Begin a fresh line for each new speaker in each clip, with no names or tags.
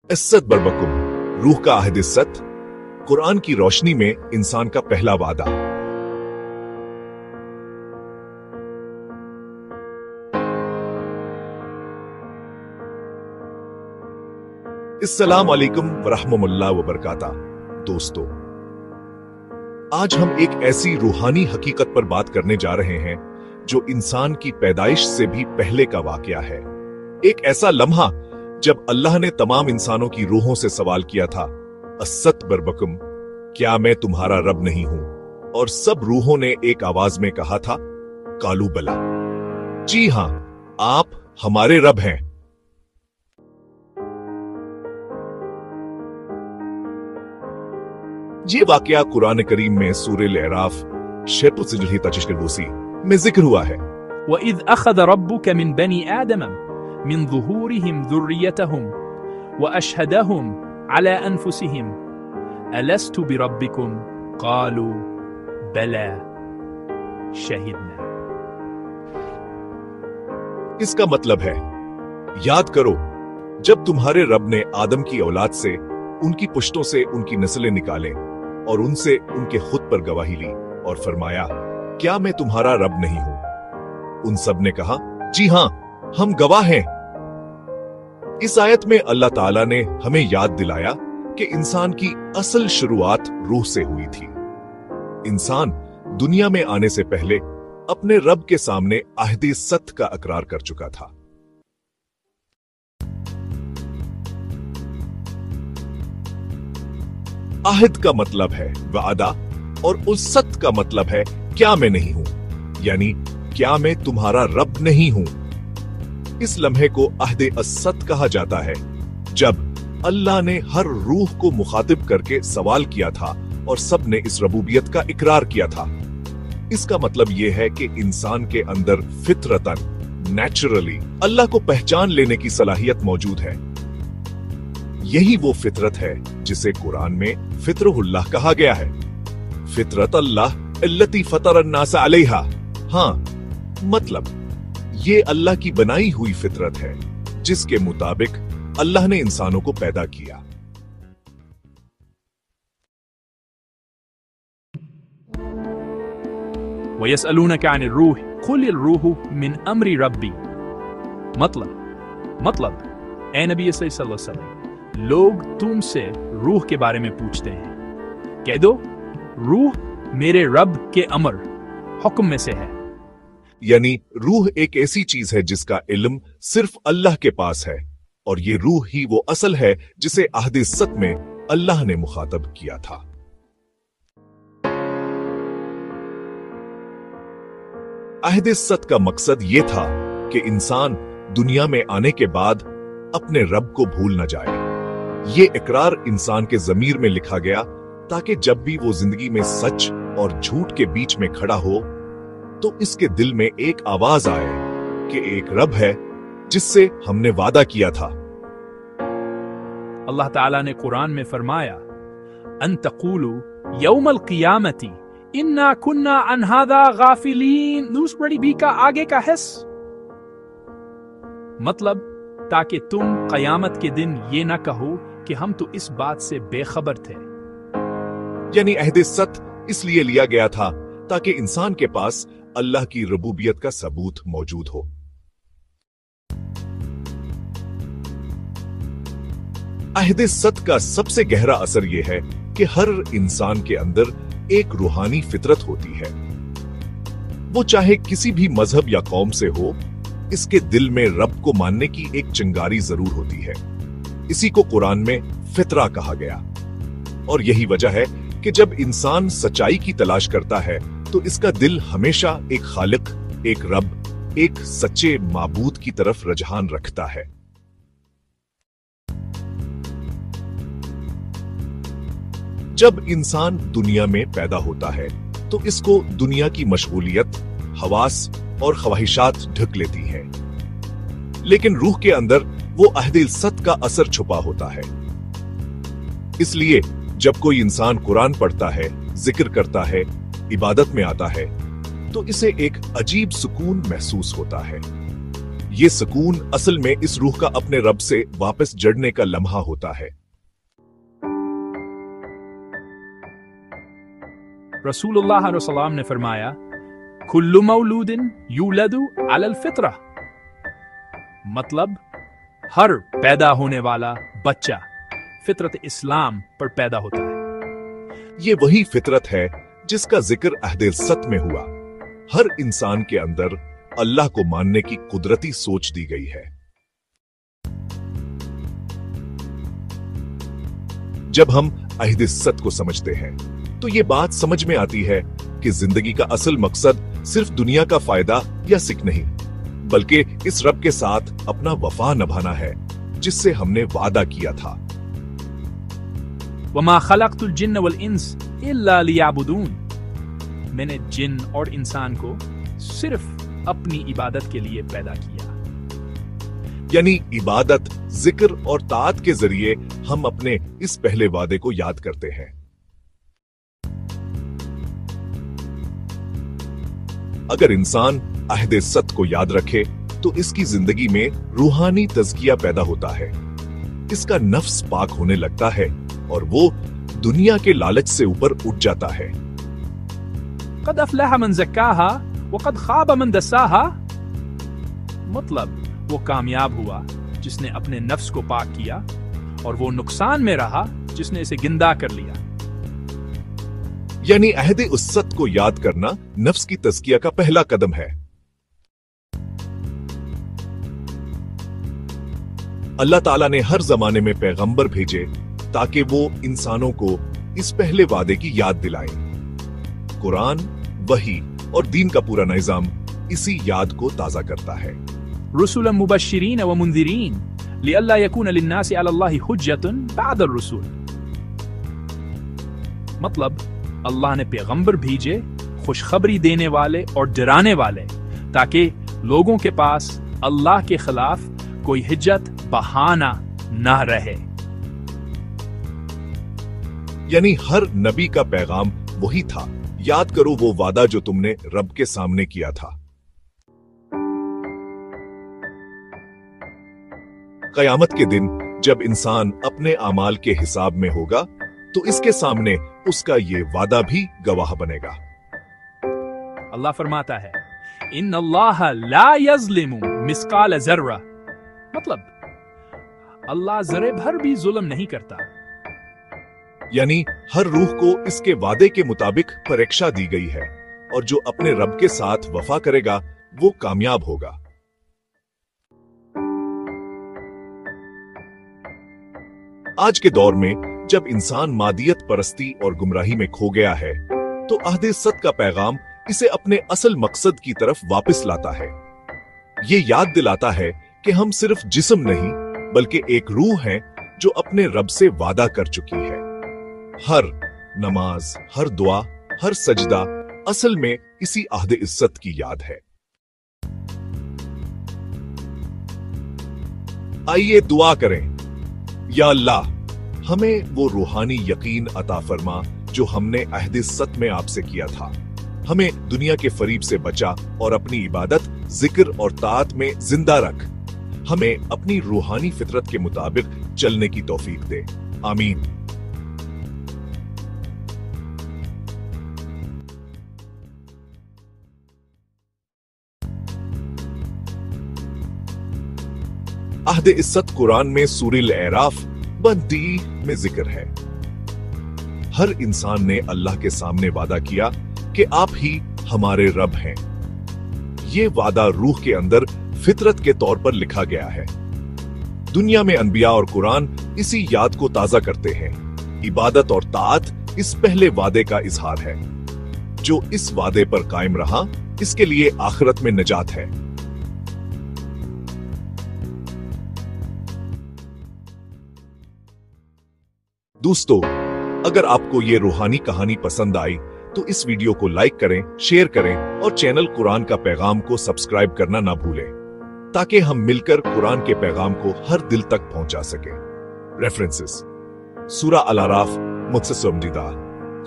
इस्सत बरबकुम, रूह का अहद इस्सत, कुरान की रोशनी में इंसान का पहला वादा। अस्सलाम वालेकुम वरहमतुल्लाहि वबरकातुहू। दोस्तों, आज हम एक ऐसी रूहानी हकीकत पर बात करने जा रहे हैं जो इंसान की पैदाइश से भी पहले का वाकया है। एक ऐसा लम्हा जब अल्लाह ने तमाम इंसानों की रूहों से सवाल किया था, अस्सत बरबकुम, क्या मैं तुम्हारा रब नहीं हूं? और सब रूहों ने एक आवाज में कहा था, कालू बला, जी हां, आप हमारे रब हैं। ये वाकया कुरान करीम में सूरह अल-अराफ 46 में जिक्र हुआ है।
वइज़ अख़ज़ रब्बुक मिन बनी आदम मिन ज़ुहूरिहिम ज़ुर्रियतहुम व अशहदहुम अला अनफुसिहिम अलस्तु बिरब्बिकुम क़ालू बला शहिदना।
इसका मतलब है, याद करो जब तुम्हारे रब ने आदम की औलाद से उनकी पुश्तों से उनकी नस्लें निकालें और उनसे उनके खुद पर गवाही ली और फरमाया, क्या मैं तुम्हारा रब नहीं हूं? उन सब ने कहा, जी हां, हम गवाह हैं। इस आयत में अल्लाह ताला ने हमें याद दिलाया कि इंसान की असल शुरुआत रूह से हुई थी। इंसान दुनिया में आने से पहले अपने रब के सामने अहद सत का इकरार कर चुका था। अहद का मतलब है वादा और उस्सत का मतलब है क्या मैं नहीं हूं, यानी क्या मैं तुम्हारा रब नहीं हूं। इस लम्हे को अहद अस्सत कहा जाता है जब अल्लाह ने हर रूह को मुखातिब करके सवाल किया था और सब ने इस रबूबियत का इकरार किया था। इसका मतलब यह है कि इंसान के अंदर फितरतन, नेचुरली अल्लाह को पहचान लेने की सलाहियत मौजूद है। यही वो फितरत है जिसे कुरान में फितरुल्लाह कहा गया है। फितरत अल्लाह अल्लती फतर अन्नास अलैहा। हाँ, मतलब ये अल्लाह की बनाई हुई फितरत है जिसके मुताबिक अल्लाह ने इंसानों को पैदा किया।
वयसअलूनक अनिर रूह कुलिर रूहु मिन अम्रि रब्बी। मतलब ए नबी सल्लल्लाहु अलैहि वसल्लम, लोग तुमसे रूह के बारे में पूछते हैं, कह दो रूह मेरे रब के अमर हुक्म में से है।
यानी रूह एक ऐसी चीज है जिसका इल्म सिर्फ अल्लाह के पास है, और ये रूह ही वो असल है जिसे अहद सत में अल्लाह ने मुखातब किया था। अहद सत का मकसद ये था कि इंसान दुनिया में आने के बाद अपने रब को भूल न जाए। ये इकरार इंसान के ज़मीर में लिखा गया ताकि जब भी वो जिंदगी में सच और झूठ के बीच में खड़ा हो तो इसके दिल में एक आवाज आए कि एक रब है जिससे हमने वादा किया था।
अल्लाह ताला ने कुरान में फरमाया, अन तक़ूलू यौमल क़ियामती इन्ना कुन्ना अन हादा गाफिलीन। नूस बड़ी बी का आगे का हिस्सा, मतलब ताकि तुम क़यामत के दिन ये ना कहो कि हम तो इस बात से बेखबर थे।
यानी अहद सत इसलिए लिया गया था ताकि इंसान के पास अल्लाह की रबूबियत का सबूत मौजूद हो। अहद सत का सबसे गहरा असर यह है कि हर इंसान के अंदर एक रूहानी फितरत होती है। वो चाहे किसी भी मजहब या कौम से हो, इसके दिल में रब को मानने की एक चिंगारी जरूर होती है। इसी को कुरान में फितरा कहा गया, और यही वजह है कि जब इंसान सच्चाई की तलाश करता है तो इसका दिल हमेशा एक खालिक, एक रब, एक सच्चे माबूद की तरफ रुझान रखता है। जब इंसान दुनिया में पैदा होता है तो इसको दुनिया की मशगूलियत, हवास और ख्वाहिशात ढक लेती हैं, लेकिन रूह के अंदर वो अहद सत का असर छुपा होता है। इसलिए जब कोई इंसान कुरान पढ़ता है, जिक्र करता है, इबादत में आता है, तो इसे एक अजीब सुकून महसूस होता है। ये सुकून असल में इस रूह का अपने रब से वापस जड़ने का लम्हा होता है।
रसूलुल्लाह सल्लल्लाहु अलैहि वसल्लम ने फरमाया, कुल्लु मौलूदिन यूलदु अलल फित्रा, मतलब हर पैदा होने वाला बच्चा फितरत इस्लाम पर पैदा होता है।
ये वही फितरत है जिसका जिक्र अहदे सत में हुआ। हर इंसान के अंदर अल्लाह को मानने की कुदरती सोच दी गई है। जब हम अहदे सत को समझते हैं तो ये बात समझ में आती है कि जिंदगी का असल मकसद सिर्फ दुनिया का फायदा या सिक नहीं, बल्कि इस रब के साथ अपना वफा निभाना है जिससे हमने वादा किया था।
वमा खलक़तुल जिन्न वल इंस इल्ला लियअबुदून, मैंने जिन और इंसान को सिर्फ अपनी इबादत के लिए पैदा किया।
यानी इबादत, जिक्र और ताअत के जरिए हम अपने इस पहले वादे को याद करते हैं। अगर इंसान अहदे सत को याद रखे तो इसकी जिंदगी में रूहानी तज़किया पैदा होता है, इसका नफ्स पाक होने लगता है और वो दुनिया के लालच से ऊपर उठ जाता है।
क़द अफ़लह मन ज़क्काहा व क़द ख़ाब मन दस्साहा, मतलब वो कामयाब हुआ जिसने अपने नफ्स को पाक किया और वो नुकसान में रहा जिसने इसे गिंदा कर लिया।
यानी अहदे उस्सत को याद करना नफ्स की तज़किया का पहला कदम है। अल्लाह ताला ने हर जमाने में पैगंबर भेजे ताकि वो इंसानों को इस पहले वादे की याद दिलाएं। कुरान, वही और दीन का पूरा निजाम इसी याद को ताजा करता है।
रुसुलन मुबश्शिरीन व मुंज़िरीन लिअल्ला यकून लिन्नासि अलल्लाहि हुज्जतुन बअदर रुसूल, मतलब अल्लाह ने पैगंबर भेजे खुशखबरी देने वाले और डराने वाले ताकि लोगों के पास अल्लाह के खिलाफ कोई हिज्जत बहाना ना रहे।
यानी हर नबी का पैगाम वही था, याद करो वो वादा जो तुमने रब के सामने किया था। कयामत के दिन जब इंसान अपने अमाल के हिसाब में होगा तो इसके सामने उसका ये वादा भी गवाह बनेगा।
अल्लाह फरमाता है, इन्नल्लाह ला यज़लिमु मिस्काल ज़र्रा, मतलब अल्लाह जरे भर भी जुल्म नहीं करता।
यानी हर रूह को इसके वादे के मुताबिक परीक्षा दी गई है और जो अपने रब के साथ वफा करेगा वो कामयाब होगा। आज के दौर में जब इंसान मादियत परस्ती और गुमराही में खो गया है तो अहदे सत का पैगाम इसे अपने असल मकसद की तरफ वापस लाता है। ये याद दिलाता है कि हम सिर्फ जिस्म नहीं बल्कि एक रूह हैं जो अपने रब से वादा कर चुकी है। हर नमाज, हर दुआ, हर सजदा असल में इसी अहद इज्जत की याद है। आइए दुआ करें, या अल्लाह हमें वो रूहानी यकीन अता फरमा जो हमने अहद इज्जत में आपसे किया था। हमें दुनिया के फरीब से बचा और अपनी इबादत, जिक्र और ताअत में जिंदा रख। हमें अपनी रूहानी फितरत के मुताबिक चलने की तौफीक दे। आमीन। अहद इज्जत कुरान में सूरह अराफ 32 में जिक्र है। हर इंसान ने अल्लाह के सामने वादा किया कि आप ही हमारे रब हैं। ये वादा रूह के अंदर फितरत के तौर पर लिखा गया है। दुनिया में अनबिया और कुरान इसी याद को ताजा करते हैं। इबादत और ताअत इस पहले वादे का इजहार है। जो इस वादे पर कायम रहा इसके लिए आखिरत में निजात है। दोस्तों, अगर आपको ये रूहानी कहानी पसंद आई तो इस वीडियो को लाइक करें, शेयर करें और चैनल कुरान का पैगाम को सब्सक्राइब करना ना भूलें ताकि हम मिलकर कुरान के पैगाम को हर दिल तक पहुंचा सकें। रेफरेंसेस: सूरा अल आराफ मुझसे समझीदा,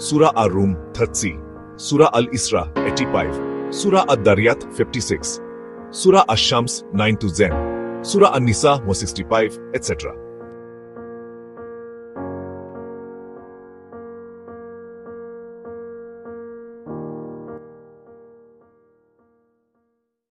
सूरा ar-rum 30, सूरा अल इसरा 85, सूरा अद-दरियात 56, Surah Ash-Shams 9 to 10, Surah An-Nisa 165, etc.